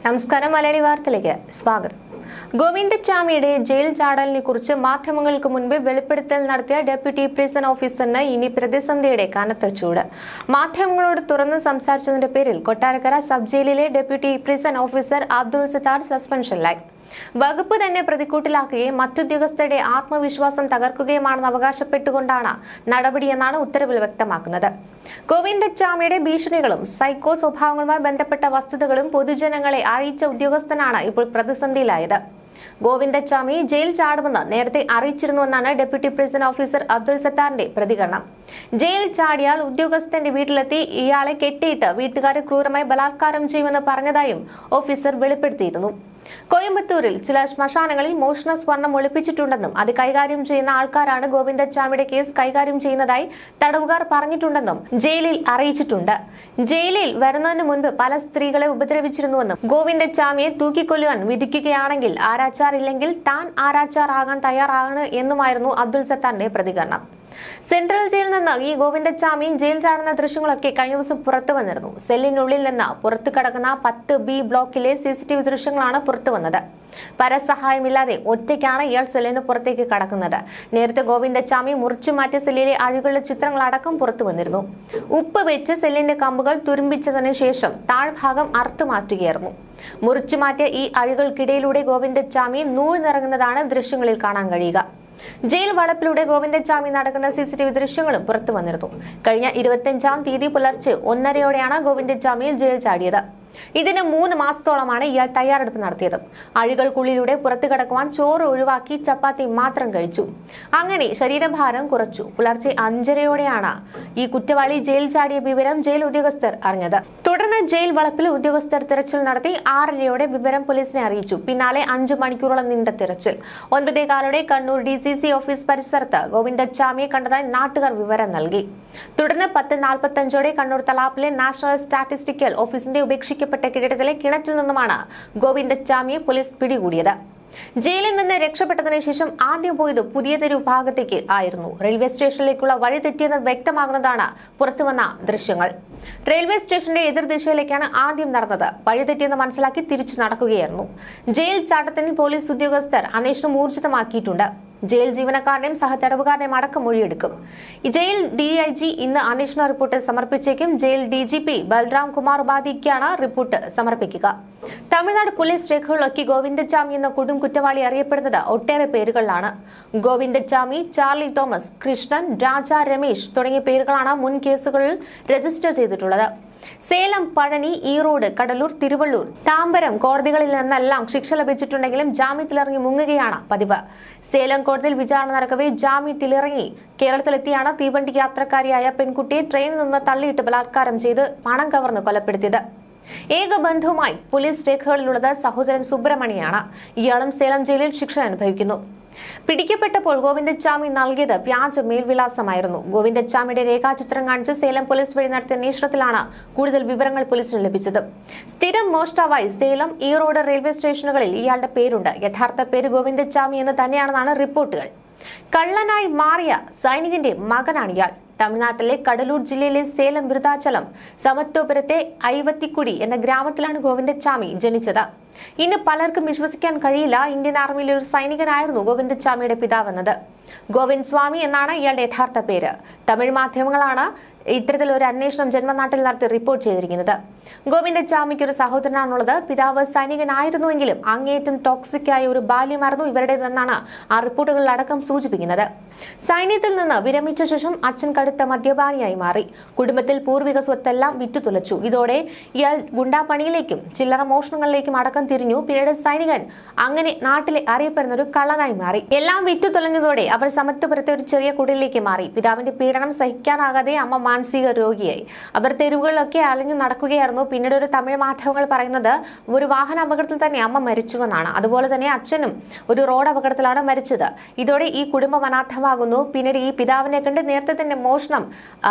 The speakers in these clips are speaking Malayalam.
നമസ്കാരം. മലയാളി വാർത്തയിലേക്ക് സ്വാഗതം. ഗോവിന്ദച്ചാമിയുടെ ജയിൽ ചാടലിനെ കുറിച്ച് മാധ്യമങ്ങൾക്ക് മുൻപ് വെളിപ്പെടുത്തൽ നടത്തിയ ഡെപ്യൂട്ടി പ്രിസൺ ഓഫീസറിന് ഇനി പ്രതിസന്ധിയുടെ കനത്ത ചൂട്. മാധ്യമങ്ങളോട് തുറന്ന് സംസാരിച്ചതിന്റെ പേരിൽ കൊട്ടാരക്കര സബ് ജയിലിലെ deputy prison officer Abdul Sathar സസ്പെൻഷനിലായി. വകുപ്പ് തന്നെ പ്രതിക്കൂട്ടിലാക്കുകയും മറ്റുദ്യോഗസ്ഥരുടെ ആത്മവിശ്വാസം തകർക്കുകയുമാണെന്ന് അവകാശപ്പെട്ടുകൊണ്ടാണ് നടപടിയെന്നാണ് ഉത്തരവിൽ വ്യക്തമാക്കുന്നത്. ഗോവിന്ദച്ചാമിയുടെ ഭീഷണികളും സൈക്കോ സ്വഭാവങ്ങളുമായി ബന്ധപ്പെട്ട വസ്തുതകളും പൊതുജനങ്ങളെ അറിയിച്ച ഉദ്യോഗസ്ഥനാണ് ഇപ്പോൾ പ്രതിസന്ധിയിലായത്. ഗോവിന്ദച്ചാമി ജയിൽ ചാടുമെന്ന് നേരത്തെ അറിയിച്ചിരുന്നുവെന്നാണ് ഡെപ്യൂട്ടി പ്രിസൺ ഓഫീസർ അബ്ദുൾ സത്താറിന്റെ പ്രതികരണം. ജയിൽ ചാടിയാൽ ഉദ്യോഗസ്ഥന്റെ വീട്ടിലെത്തി ഇയാളെ കെട്ടിയിട്ട് വീട്ടുകാരെ ക്രൂരമായി ബലാത്കാരം ചെയ്യുമെന്ന് പറഞ്ഞതായും ഓഫീസർ വെളിപ്പെടുത്തിയിരുന്നു. കോയമ്പത്തൂരിൽ ചില ശ്മശാനങ്ങളിൽ മോഷണ സ്വർണം ഒളിപ്പിച്ചിട്ടുണ്ടെന്നും അത് കൈകാര്യം ചെയ്യുന്ന ആൾക്കാരാണ് ഗോവിന്ദച്ചാമിയുടെ കേസ് കൈകാര്യം ചെയ്യുന്നതായി തടവുകാർ പറഞ്ഞിട്ടുണ്ടെന്നും ജയിലിൽ അറിയിച്ചിട്ടുണ്ട്. ജയിലിൽ വരുന്നതിന് മുൻപ് പല സ്ത്രീകളെ ഉപദ്രവിച്ചിരുന്നുവെന്നും ഗോവിന്ദച്ചാമിയെ തൂക്കിക്കൊല്ലുവാൻ വിധിക്കുകയാണെങ്കിൽ ആരാച്ചാർ ഇല്ലെങ്കിൽ താൻ ആരാച്ചാർ ആകാൻ തയ്യാറാണ് എന്നുമായിരുന്നു അബ്ദുൾ സത്താറിന്റെ പ്രതികരണം. സെൻട്രൽ ജയിലിൽ നിന്ന് ഈ ഗോവിന്ദച്ചാമി ജയിൽ ചാടുന്ന ദൃശ്യങ്ങളൊക്കെ കഴിഞ്ഞ ദിവസം പുറത്തു വന്നിരുന്നു. സെല്ലിനുള്ളിൽ നിന്ന് പുറത്തു കടക്കുന്ന 10B ബ്ലോക്കിലെ CCTV ദൃശ്യങ്ങളാണ് പുറത്തു വന്നത്. പരസഹായമില്ലാതെ ഒറ്റയ്ക്കാണ് ഇയാൾ സെല്ലിന് പുറത്തേക്ക് കടക്കുന്നത്. നേരത്തെ ഗോവിന്ദച്ചാമി മുറിച്ചുമാറ്റിയ സെല്ലിലെ അഴികളുടെ ചിത്രങ്ങളടക്കം പുറത്തു വന്നിരുന്നു. ഉപ്പ് വെച്ച് സെല്ലിന്റെ കമ്പുകൾ തുരുമ്പിച്ചതിന് ശേഷം താഴ്ഭാഗം അറുത്തുമാറ്റുകയായിരുന്നു. മുറിച്ചുമാറ്റിയ ഈ അഴികൾക്കിടയിലൂടെ ഗോവിന്ദച്ചാമി നൂഴ്ന്നിറങ്ങുന്നതാണ് ദൃശ്യങ്ങളിൽ കാണാൻ കഴിയുക. ജയിൽ വളപ്പിലൂടെ ഗോവിന്ദച്ചാമി നടക്കുന്ന CCTV ദൃശ്യങ്ങളും പുറത്തു വന്നിരുന്നു. കഴിഞ്ഞ 25-ാം തീയതി പുലർച്ചെ 1:30-യോടെയാണ് ഗോവിന്ദച്ചാമിയിൽ ജയിൽ ചാടിയത്. ഇതിന് 3 മാസത്തോളമാണ് ഇയാൾ തയ്യാറെടുപ്പ് നടത്തിയത്. അഴികൾക്കുള്ളിലൂടെ പുറത്തു കടക്കുവാൻ ചോറ് ഒഴിവാക്കി ചപ്പാത്തി മാത്രം കഴിച്ചു. അങ്ങനെ ശരീരഭാരം കുറച്ചു. പുലർച്ചെ 5:30-യോടെയാണ് ഈ കുറ്റവാളി ജയിൽ ചാടിയ വിവരം ജയിൽ ഉദ്യോഗസ്ഥർ അറിഞ്ഞത്. തുടർന്ന് ജയിൽ വളപ്പിൽ ഉദ്യോഗസ്ഥർ തിരച്ചിൽ നടത്തി 6:30-യോടെ വിവരം പോലീസിനെ അറിയിച്ചു. പിന്നാലെ 5 മണിക്കൂറോളം നീണ്ട തിരച്ചിൽ. 9:15-ഓടെ കണ്ണൂർ DCC ഓഫീസ് പരിസരത്ത് ഗോവിന്ദച്ചാമിയെ കണ്ടതായി നാട്ടുകാർ വിവരം നൽകി. തുടർന്ന് 10:45-ഓടെ കണ്ണൂർ തലാപ്പിലെ നാഷണൽ സ്റ്റാറ്റിസ്റ്റിക്കൽ ഓഫീസിന്റെ ഉപേക്ഷിക്കപ്പെട്ട കെട്ടിടത്തിലെ കിണറ്റിൽ നിന്നുമാണ് ഗോവിന്ദച്ചാമിയെ പോലീസ് പിടികൂടിയത്. ജയിലിൽ നിന്ന് രക്ഷപ്പെട്ടതിനു ശേഷം ആദ്യം പോയത് പുതിയ തെരു ഭാഗത്തേക്ക് ആയിരുന്നു. റെയിൽവേ സ്റ്റേഷനിലേക്കുള്ള വഴി തെറ്റിയെന്ന് വ്യക്തമാകുന്നതാണ് പുറത്തുവന്ന ദൃശ്യങ്ങൾ. റെയിൽവേ സ്റ്റേഷന്റെ എതിർദിശയിലേക്കാണ് ആദ്യം നടന്നത്. വഴി തെറ്റിയെന്ന് മനസ്സിലാക്കി തിരിച്ചു നടക്കുകയായിരുന്നു. ജയിൽ ചാട്ടത്തിന് പോലീസ് ഉദ്യോഗസ്ഥർ അന്വേഷണം ഊർജിതമാക്കിയിട്ടുണ്ട്. ജയിൽ ജീവനക്കാരനെയും സഹതടവുകാരനെയും അടക്കം മൊഴിയെടുക്കും. ജയിൽ DIG ഇന്ന് അന്വേഷണ റിപ്പോർട്ട് സമർപ്പിച്ചേക്കും. ജയിൽ DGP ബൽറാം കുമാർ ഉപാധ്യയ്ക്കാണ് റിപ്പോർട്ട് സമർപ്പിക്കുക. തമിഴ്നാട് പോലീസ് രേഖകളിലൊക്കെ ഗോവിന്ദച്ചാമി എന്ന കൊടും കുറ്റവാളി അറിയപ്പെടുന്നത് ഒട്ടേറെ പേരുകളിലാണ്. ഗോവിന്ദച്ചാമി, ചാർലി തോമസ്, കൃഷ്ണൻ, രാജ, രമേശ് തുടങ്ങിയ പേരുകളാണ് മുൻ കേസുകളിൽ രജിസ്റ്റർ ചെയ്തിട്ടുള്ളത്. സേലം, പഴനി, ഈറോഡ്, കടലൂർ, തിരുവള്ളൂർ, താമ്പരം കോടതികളിൽ നിന്നെല്ലാം ശിക്ഷ ലഭിച്ചിട്ടുണ്ടെങ്കിലും ജാമ്യത്തിലിറങ്ങി മുങ്ങുകയാണ് പതിവ്. സേലം കോടതിയിൽ വിചാരണ നടക്കവേ ജാമ്യത്തിലിറങ്ങി കേരളത്തിലെത്തിയാണ് തീവണ്ടി യാത്രക്കാരിയായ പെൺകുട്ടിയെ ട്രെയിനിൽ നിന്ന് തള്ളിയിട്ട് ബലാത്കാരം ചെയ്ത് പണം കവർന്ന് കൊലപ്പെടുത്തിയത്. ഏക ബന്ധുവുമായി പോലീസ് രേഖകളിലുള്ളത് സഹോദരൻ സുബ്രഹ്മണിയാണ്. ഇയാളും സേലം ജയിലിൽ ശിക്ഷ അനുഭവിക്കുന്നു. പിടിക്കപ്പെട്ടപ്പോൾ ഗോവിന്ദച്ചാമി നൽകിയത് വ്യാജ മേൽവിലാസമായിരുന്നു. ഗോവിന്ദച്ചാമിയുടെ രേഖാചിത്രം കാണിച്ച് സേലം പോലീസ് വഴി നടത്തിയ അന്വേഷണത്തിലാണ് കൂടുതൽ വിവരങ്ങൾ പോലീസിന് ലഭിച്ചത്. സ്ഥിരം മോഷ്ടാവായി സേലം, ഈറോഡ് റെയിൽവേ സ്റ്റേഷനുകളിൽ ഇയാളുടെ പേരുണ്ട്. യഥാർത്ഥ പേര് ഗോവിന്ദച്ചാമി എന്ന് തന്നെയാണെന്നാണ് റിപ്പോർട്ടുകൾ. കള്ളനായി മാറിയ സൈനികന്റെ മകനാണ് ഇയാൾ. തമിഴ്നാട്ടിലെ കടലൂർ ജില്ലയിലെ സേലം വിരുദ്ധാചലം സമത്വപുരത്തെ ഐവത്തിക്കുടി എന്ന ഗ്രാമത്തിലാണ് ഗോവിന്ദച്ചാമി ജനിച്ചത്. ഇന്ന് പലർക്കും വിശ്വസിക്കാൻ കഴിയില്ല. ഇന്ത്യൻ ആർമിയിലെ ഒരു സൈനികനായിരുന്നു ഗോവിന്ദച്ചാമിയുടെ പിതാവെന്നത്. ഗോവിന്ദ് സ്വാമി എന്നാണ് ഇയാളുടെ യഥാർത്ഥ പേര്. തമിഴ് മാധ്യമങ്ങളാണ് ഇത്തരത്തിലൊരു അന്വേഷണം ജന്മനാട്ടിൽ നടത്തി റിപ്പോർട്ട് ചെയ്തിരിക്കുന്നത്. ഗോവിന്ദച്ചാമിക്ക് ഒരു സഹോദരനാണുള്ളത്. പിതാവ് സൈനികനായിരുന്നുവെങ്കിലും അങ്ങേയറ്റം ടോക്സിക് ആയ ഒരു ബാല്യമായിരുന്നു ഇവരുടേതെന്നാണ് ആ റിപ്പോർട്ടുകളിലടക്കം സൂചിപ്പിക്കുന്നത്. സൈന്യത്തിൽ നിന്ന് വിരമിച്ച ശേഷം അച്ഛൻ കടുത്ത മദ്യപാനിയായി മാറി. കുടുംബത്തിൽ പൂർവിക സ്വത്തെല്ലാം വിറ്റുതുലച്ചു. ഇതോടെ ഇയാൾ ഗുണ്ടാപ്പണിയിലേക്കും ചില്ലറ മോഷണങ്ങളിലേക്കും അടക്കം തിരിഞ്ഞു. പിന്നീട് സൈനികൻ അങ്ങനെ നാട്ടിലെ അറിയപ്പെടുന്ന ഒരു കള്ളനായി മാറി. എല്ലാം വിറ്റുതുലഞ്ഞതോടെ അവർ സമത്വപുരത്തെ ഒരു ചെറിയ കുടിലേക്ക് മാറി. പിതാവിന്റെ പീഡനം സഹിക്കാനാകാതെ അമ്മ മാനസിക രോഗിയായി. അവർ തെരുവുകളിലൊക്കെ അലഞ്ഞു നടക്കുകയായിരുന്നു. പിന്നീട് ഒരു തമിഴ് മാധ്യമങ്ങൾ പറയുന്നത് ഒരു വാഹന അപകടത്തിൽ തന്നെ അമ്മ മരിച്ചുവെന്നാണ്. അതുപോലെ തന്നെ അച്ഛനും ഒരു റോഡ് അപകടത്തിലാണ് മരിച്ചത്. ഇതോടെ ഈ കുടുംബം അനാഥമാകുന്നു. പിന്നീട് ഈ പിതാവിനെ കണ്ട് നേരത്തെ തന്നെ മോഷണം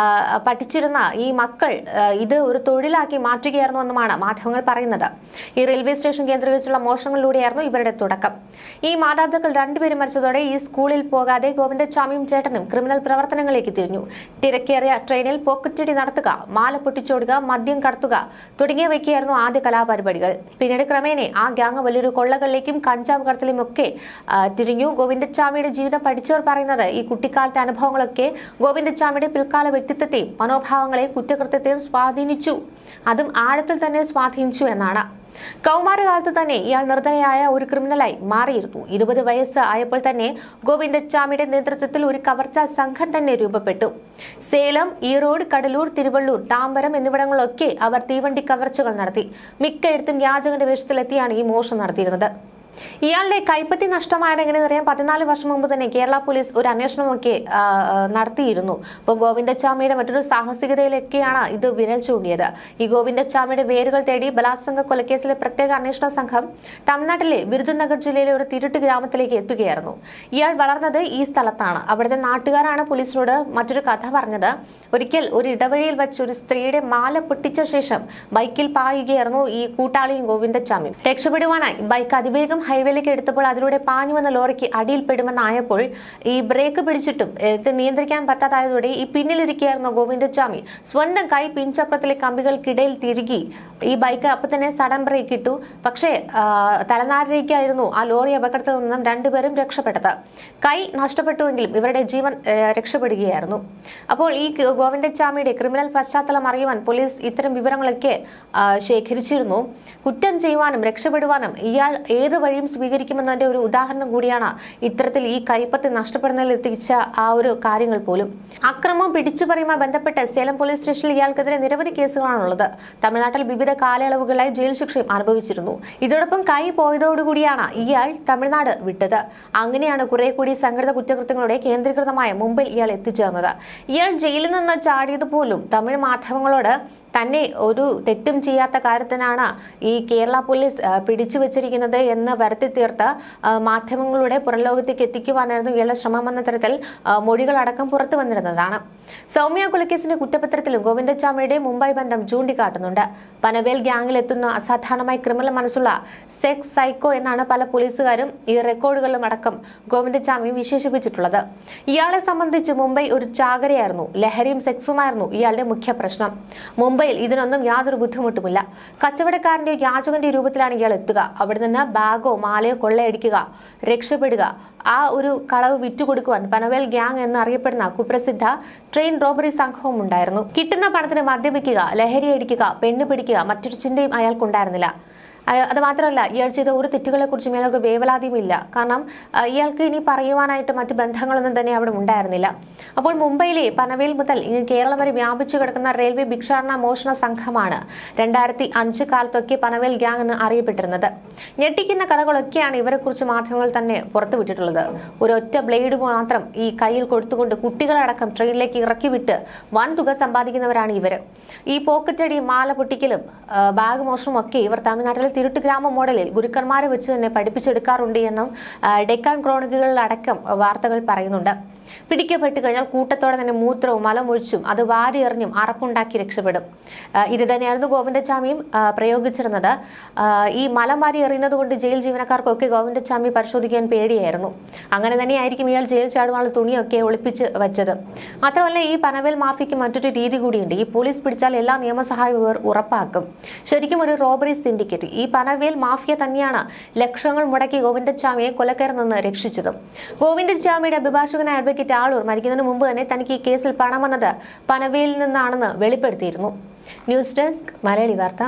പഠിച്ചിരുന്ന ഈ മക്കൾ ഇത് ഒരു തൊഴിലാക്കി മാറ്റുകയായിരുന്നു എന്നുമാണ് മാധ്യമങ്ങൾ പറയുന്നത്. ഈ റെയിൽവേ സ്റ്റേഷൻ കേന്ദ്രീകരിച്ചുള്ള മോഷണങ്ങളിലൂടെയായിരുന്നു ഇവരുടെ തുടക്കം. ഈ മാതാപിതാക്കൾ രണ്ടുപേരും മരിച്ചതോടെ ഈ സ്കൂളിൽ പോകാതെ ഗോവിന്ദച്ചാമിയും ചേട്ടനും ക്രിമിനൽ പ്രവർത്തനങ്ങളിലേക്ക് തിരിഞ്ഞു. തിരക്കേറിയ ട്രെയിനിൽ പോക്കറ്റടി നടത്തുക, മാല പൊട്ടിച്ചോടുക, മദ്യം കടത്തുക തുടങ്ങിയവയ്ക്കായിരുന്നു ആദ്യ കലാപരിപാടികൾ. പിന്നീട് ക്രമേണ ആ ഗ്യാങ് വലിയൊരു കൊള്ളകളിലേക്കും കഞ്ചാവ് കടത്തലും ഒക്കെ തിരിഞ്ഞു. ഗോവിന്ദച്ചാമിയുടെ ജീവിതം പഠിച്ചവർ പറയുന്നത് ഈ കുട്ടിക്കാലത്തെ അനുഭവങ്ങളൊക്കെ ഗോവിന്ദച്ചാമിയുടെ പിൽക്കാല വ്യക്തിത്വത്തെയും മനോഭാവങ്ങളെയും കുറ്റകൃത്യത്തെയും സ്വാധീനിച്ചു, അതും ആഴത്തിൽ തന്നെ സ്വാധീനിച്ചു എന്നാണ്. കൗമാരകാലത്ത് തന്നെ ഇയാൾ നിർദ്ധനയായ ഒരു ക്രിമിനലായി മാറിയിരുന്നു. 20 വയസ്സ് ആയപ്പോൾ തന്നെ ഗോവിന്ദച്ചാമിയുടെ നേതൃത്വത്തിൽ ഒരു കവർച്ചാ സംഘം തന്നെ രൂപപ്പെട്ടു. സേലം, ഈറോഡ്, കടലൂർ, തിരുവള്ളൂർ, താമ്പരം എന്നിവിടങ്ങളിലൊക്കെ അവർ തീവണ്ടി കവർച്ചകൾ നടത്തി. മിക്കയിടത്തും യാചകന്റെ വേഷത്തിലെത്തിയാണ് ഈ മോഷണം നടത്തിയിരുന്നത്. ഇയാളുടെ കൈപ്പത്തി നഷ്ടമായത് എങ്ങനെയെന്നറിയാൻ 14 വർഷം മുമ്പ് തന്നെ കേരള പോലീസ് ഒരു അന്വേഷണമൊക്കെ നടത്തിയിരുന്നു. അപ്പോൾ ഗോവിന്ദച്ചാമിയുടെ മറ്റൊരു സാഹസികതയിലൊക്കെയാണ് ഇത് വിരൽ ചൂണ്ടിയത്. ഈ ഗോവിന്ദച്ചാമിയുടെ വേരുകൾ തേടി ബലാത്സംഗ കൊലക്കേസിലെ പ്രത്യേക അന്വേഷണ സംഘം തമിഴ്നാട്ടിലെ വിരുദുനഗർ ജില്ലയിലെ ഒരു തിരുട്ട് ഗ്രാമത്തിലേക്ക് എത്തുകയായിരുന്നു. ഇയാൾ വളർന്നത് ഈ സ്ഥലത്താണ്. അവിടുത്തെ നാട്ടുകാരാണ് പോലീസിനോട് മറ്റൊരു കഥ പറഞ്ഞത്. ഒരിക്കൽ ഒരു ഇടവഴിയിൽ വെച്ച് ഒരു സ്ത്രീയുടെ മാല പൊട്ടിച്ച ശേഷം ബൈക്കിൽ പായുകയായിരുന്നു ഈ കൂട്ടാളിയും ഗോവിന്ദച്ചാമിയും. രക്ഷപ്പെടുവാനായി ബൈക്ക് അതിവേഗം ഹൈവേയിലേക്ക് എടുത്തപ്പോൾ അതിലൂടെ പാഞ്ഞു വന്ന ലോറിക്ക് അടിയിൽപ്പെടുമെന്നായപ്പോൾ ഈ ബ്രേക്ക് പിടിച്ചിട്ടും ഇത് നിയന്ത്രിക്കാൻ പറ്റാതായതോടെ ഈ പിന്നിലിരിക്കുകയായിരുന്നു ഗോവിന്ദച്ചാമി സ്വന്തം കൈ പിൻചക്രത്തിലെ കമ്പികൾക്കിടയിൽ തിരുകി ഈ ബൈക്ക് അപ്പൊ തന്നെ സഡൻ ബ്രേക്ക് ഇട്ടു. പക്ഷേ തലനാരിലേക്കായിരുന്നു ആ ലോറി അപകടത്തിൽ നിന്നും രണ്ടുപേരും രക്ഷപ്പെട്ടത്. കൈ നഷ്ടപ്പെട്ടുവെങ്കിലും ഇവരുടെ ജീവൻ രക്ഷപ്പെടുകയായിരുന്നു. അപ്പോൾ ഈ ഗോവിന്ദച്ചാമിയുടെ ക്രിമിനൽ പശ്ചാത്തലം അറിയുവാൻ പോലീസ് ഇത്തരം വിവരങ്ങളൊക്കെ ശേഖരിച്ചിരുന്നു. കുറ്റം ചെയ്യുവാനും രക്ഷപ്പെടുവാനും ഇയാൾ ഏത് വഴിയും സ്വീകരിക്കുമെന്നതിന്റെ ഒരു ഉദാഹരണം കൂടിയാണ് ഇത്തരത്തിൽ ഈ കൈപ്പത്തി നഷ്ടപ്പെടുന്നതിൽ എത്തിച്ച ആ ഒരു കാര്യങ്ങൾ പോലും. അക്രമം പിടിച്ചുപറിയുമായി ബന്ധപ്പെട്ട് സേലം പോലീസ് സ്റ്റേഷനിൽ ഇയാൾക്കെതിരെ നിരവധി കേസുകളാണുള്ളത്. തമിഴ്നാട്ടിൽ വിവിധ കാലയളവുകളായി ജയിൽ ശിക്ഷയും അനുഭവിച്ചിരുന്നു. ഇതോടൊപ്പം കൈ പോയതോടുകൂടിയാണ് ഇയാൾ തമിഴ്നാട് വിട്ടത്. അങ്ങനെയാണ് കുറെ കൂടി സംഘടിത കുറ്റകൃത്യങ്ങളുടെ കേന്ദ്രീകൃതമായ മുംബൈയിൽ ഇയാൾ എത്തിച്ചേർന്നത്. ഇയാൾ ജയിലിൽ നിന്ന് ചാടിയത് പോലും തമിഴ് മാധ്യമങ്ങളോട് തന്നെ ഒരു തെറ്റും ചെയ്യാത്ത കാര്യത്തിനാണ് ഈ കേരള പോലീസ് പിടിച്ചു വെച്ചിരിക്കുന്നത് എന്ന് വരുത്തി തീർത്ത് മാധ്യമങ്ങളുടെ പുറംലോകത്തേക്ക് എത്തിക്കുവാനായിരുന്നു ഇയാളുടെ ശ്രമമെന്ന തരത്തിൽ മൊഴികളടക്കം പുറത്തു വന്നിരുന്നതാണ്. സൗമ്യ കൊലക്കേസിന്റെ കുറ്റപത്രത്തിലും ഗോവിന്ദച്ചാമിയുടെ മുംബൈ ബന്ധം ചൂണ്ടിക്കാട്ടുന്നുണ്ട്. പനവേൽ ഗ്യാങ്ങിൽ എത്തുന്ന അസാധാരണമായി ക്രിമിനൽ മനസ്സുള്ള സെക്സ് സൈക്കോ എന്നാണ് പല പോലീസുകാരും ഈ റെക്കോർഡുകളിലും അടക്കം ഗോവിന്ദച്ചാമി വിശേഷിപ്പിച്ചിട്ടുള്ളത്. ഇയാളെ സംബന്ധിച്ച് മുംബൈ ഒരു ചാകരയായിരുന്നു. ലഹരിയും സെക്സുമായിരുന്നു ഇയാളുടെ മുഖ്യ പ്രശ്നം. മുംബൈയിൽ ഇതിനൊന്നും യാതൊരു ബുദ്ധിമുട്ടുമില്ല. കച്ചവടക്കാരന്റെ യാചകന്റെ രൂപത്തിലാണ് ഇയാൾ എത്തുക. അവിടെ നിന്ന് ബാഗോ മാലയോ കൊള്ളയടിക്കുക, രക്ഷപ്പെടുക. ആ ഒരു കളവ് വിറ്റുകൊടുക്കുവാൻ പനവേൽ ഗ്യാങ് എന്നറിയപ്പെടുന്ന കുപ്രസിദ്ധ ട്രെയിൻ റോബറി സംഘവും ഉണ്ടായിരുന്നു. കിട്ടുന്ന പണത്തിന് മദ്യപിക്കുക, ലഹരി അടിക്കുക, പെണ്ണ് പിടിക്കുക, മറ്റൊരു ചിന്തയും അയാൾക്കുണ്ടായിരുന്നില്ല. അത് മാത്രമല്ല, ഇയാൾ ചെയ്ത ഒരു തെറ്റുകളെ കുറിച്ചും ഇയാൾക്ക് വേവലാതിയുമില്ല. കാരണം ഇയാൾക്ക് ഇനി പറയുവാനായിട്ട് മറ്റു ബന്ധങ്ങളൊന്നും തന്നെ അവിടെ ഉണ്ടായിരുന്നില്ല. അപ്പോൾ മുംബൈയിലെ പനവേൽ മുതൽ കേരളം വരെ വ്യാപിച്ചു കിടക്കുന്ന റെയിൽവേ ഭിക്ഷാടന മോഷണ സംഘമാണ് 2005 കാലത്തൊക്കെ പനവേൽ ഗ്യാങ് എന്ന് അറിയപ്പെട്ടിരുന്നത്. ഞെട്ടിക്കുന്ന കഥകളൊക്കെയാണ് ഇവരെക്കുറിച്ച് മാധ്യമങ്ങൾ തന്നെ പുറത്തുവിട്ടിട്ടുള്ളത്. ഒരൊറ്റ ബ്ലേഡ് മാത്രം ഈ കയ്യിൽ കൊടുത്തുകൊണ്ട് കുട്ടികളടക്കം ട്രെയിനിലേക്ക് ഇറക്കി വിട്ട് വൻ തുക സമ്പാദിക്കുന്നവരാണ് ഇവർ. ഈ പോക്കറ്റടി, മാല പൊട്ടിക്കലും ബാഗ് മോഷണവും ഒക്കെ ഇവർ തമിഴ്നാട്ടിൽ തിരുട്ട് ഗ്രാമ മോഡലിൽ ഗുരുക്കന്മാരെ വെച്ച് തന്നെ പഠിപ്പിച്ചെടുക്കാറുണ്ട് എന്നും ഡെക്കാൻ ക്രോണിക്കുകളിലടക്കം വാർത്തകൾ പറയുന്നുണ്ട്. പിടിക്കപ്പെട്ട് കഴിഞ്ഞാൽ കൂട്ടത്തോടെ തന്നെ മൂത്രവും മലമൊഴിച്ചും അത് വാരിയെറിഞ്ഞും അറപ്പുണ്ടാക്കി രക്ഷപ്പെടും. ഇത് തന്നെയായിരുന്നു ഗോവിന്ദച്ചാമിയും പ്രയോഗിച്ചിരുന്നത്. ഈ മലം വാരി എറിയുന്നത് കൊണ്ട് ജയിൽ ജീവനക്കാർക്കൊക്കെ ഗോവിന്ദച്ചാമി പരിശോധിക്കാൻ പേടിയായിരുന്നു. അങ്ങനെ തന്നെയായിരിക്കും ഇയാൾ ജയിൽ ചാടുവാനുള്ള തുണിയൊക്കെ ഒളിപ്പിച്ച് വെച്ചത്. മാത്രമല്ല, ഈ പനവേൽ മാഫിയയ്ക്ക് മറ്റൊരു രീതി കൂടിയുണ്ട്. ഈ പോലീസ് പിടിച്ചാൽ എല്ലാ നിയമസഹായവും ഇവർ ഉറപ്പാക്കും. ശരിക്കും ഒരു റോബറി സിൻഡിക്കേറ്റ്. ഈ പനവേൽ മാഫിയ തന്നെയാണ് ലക്ഷങ്ങൾ മുടക്കി ഗോവിന്ദച്ചാമിയെ കൊലക്കാരിൽ നിന്ന് രക്ഷിച്ചതും. ഗോവിന്ദച്ചാമിയുടെ അഭിഭാഷകനായ അഡ്വക്കേറ്റ് ആളൂർ മരിക്കുന്നതിന് മുമ്പ് തന്നെ തനിക്ക് ഈ കേസിൽ പണം വന്നത് പനവേലിൽ നിന്നാണെന്ന് വെളിപ്പെടുത്തിയിരുന്നു. ന്യൂസ് ഡെസ്ക്, മലയാളി വാർത്ത.